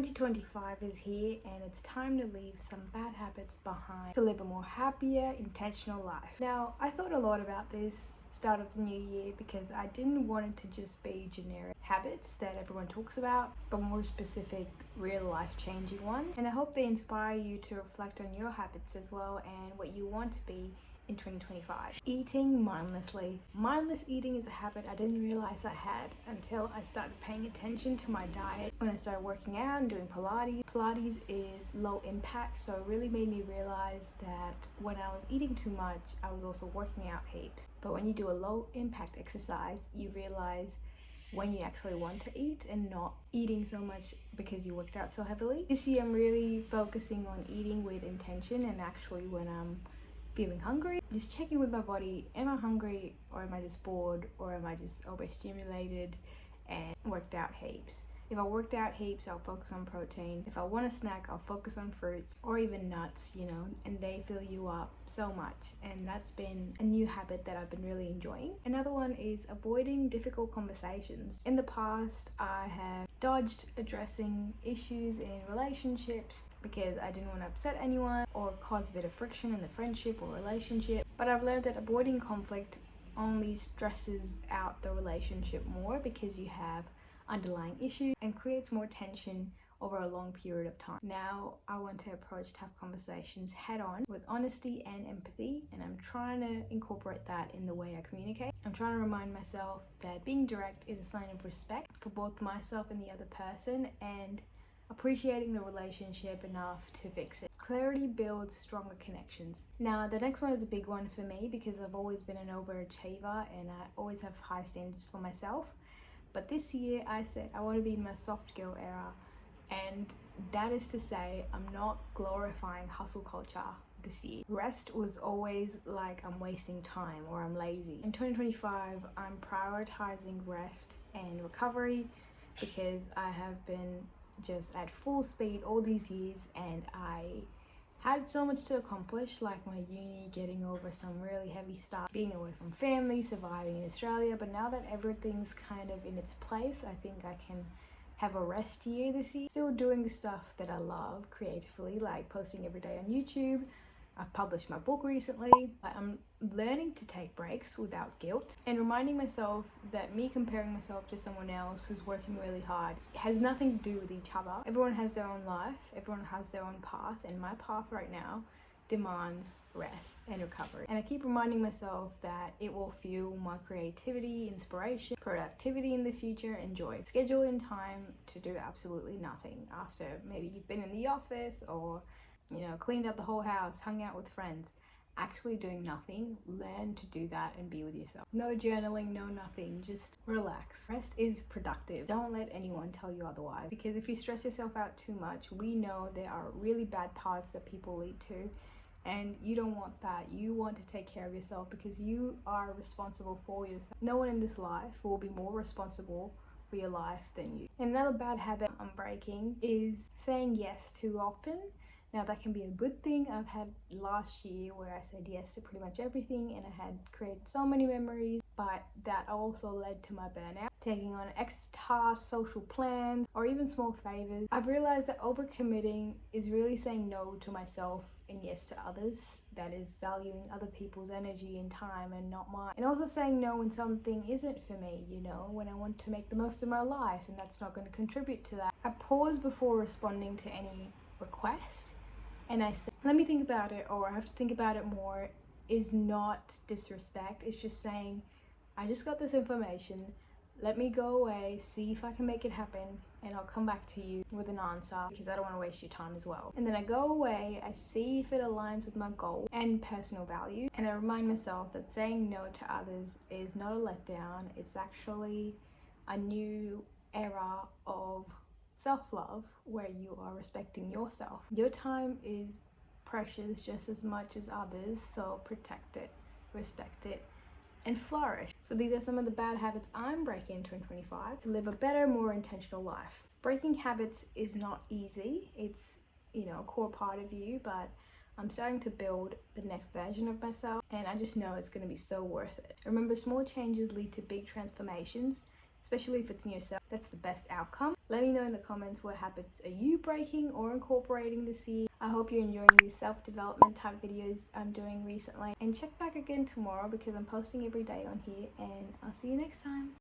2025 is here and it's time to leave some bad habits behind to live a more happier, intentional life. Now, I thought a lot about this start of the new year because I didn't want it to just be generic habits that everyone talks about, but more specific, real life changing ones. And I hope they inspire you to reflect on your habits as well and what you want to be in 2025. Eating mindlessly. Mindless eating is a habit I didn't realize I had until I started paying attention to my diet. When I started working out and doing Pilates. Pilates is low impact, so it really made me realize that when I was eating too much, I was also working out heaps. But when you do a low impact exercise, you realize when you actually want to eat and not eating so much because you worked out so heavily. This year I'm really focusing on eating with intention, and actually when I'm feeling hungry, just checking with my body, am I hungry or am I just bored or am I just overstimulated and worked out heaps. If I worked out heaps, I'll focus on protein. If I want a snack, I'll focus on fruits or even nuts, and they fill you up so much. And that's been a new habit that I've been really enjoying. Another one is avoiding difficult conversations. In the past, I have dodged addressing issues in relationships because I didn't want to upset anyone or cause a bit of friction in the friendship or relationship. But I've learned that avoiding conflict only stresses out the relationship more because you have underlying issues and creates more tension over a long period of time. Now I want to approach tough conversations head on with honesty and empathy, and I'm trying to incorporate that in the way I communicate. I'm trying to remind myself that being direct is a sign of respect for both myself and the other person, and appreciating the relationship enough to fix it. Clarity builds stronger connections. Now, the next one is a big one for me because I've always been an overachiever and I always have high standards for myself. But this year I said I want to be in my soft girl era, and that is to say I'm not glorifying hustle culture this year. Rest was always like I'm wasting time or I'm lazy. In 2025, I'm prioritizing rest and recovery because I have been just at full speed all these years and I had so much to accomplish, like my uni, getting over some really heavy stuff, being away from family, surviving in Australia. But now that everything's kind of in its place, I think I can have a rest year this year. Still doing the stuff that I love creatively, like posting every day on YouTube. I've published my book recently. I'm learning to take breaks without guilt and reminding myself that me comparing myself to someone else who's working really hard has nothing to do with each other. Everyone has their own life, everyone has their own path, and my path right now demands rest and recovery. And I keep reminding myself that it will fuel my creativity, inspiration, productivity in the and joy. Schedule in time to do absolutely nothing after maybe you've been in the office or cleaned up the whole house, hung out with friends. Actually doing nothing, learn to do that and be with yourself. No journaling, no nothing, just relax. Rest is productive. Don't let anyone tell you otherwise, because if you stress yourself out too much, we know there are really bad paths that people lead to, and you don't want that. You want to take care of yourself because you are responsible for yourself. No one in this life will be more responsible for your life than you. And another bad habit I'm breaking is saying yes too often. Now that can be a good thing. I've had last year where I said yes to pretty much everything and I had created so many memories, but that also led to my burnout. Taking on extra tasks, social plans, or even small favors. I've realized that overcommitting is really saying no to myself and yes to others. That is valuing other people's energy and time and not mine. And also saying no when something isn't for me, when I want to make the most of my life and that's not going to contribute to that. I pause before responding to any request. And I say, let me think about it, or I have to think about it more, is not disrespect. It's just saying, I just got this information, let me go away, see if I can make it happen, and I'll come back to you with an answer because I don't want to waste your time as well. And then I go away, I see if it aligns with my goal and personal value, and I remind myself that saying no to others is not a letdown. It's actually a new era of self-love where you are respecting yourself. Your time is precious just as much as others, so protect it, respect it, and flourish. So these are some of the bad habits I'm breaking in 2025 to live a better, more intentional life. Breaking habits is not easy. It's a core part of you, but I'm starting to build the next version of myself, and I just know it's going to be so worth it. Remember, small changes lead to big transformations. especially if it's in yourself. That's the best outcome. Let me know in the comments what habits are you breaking or incorporating this year. I hope you're enjoying these self-development type videos I'm doing recently, and check back again tomorrow because I'm posting every day on here, and I'll see you next time.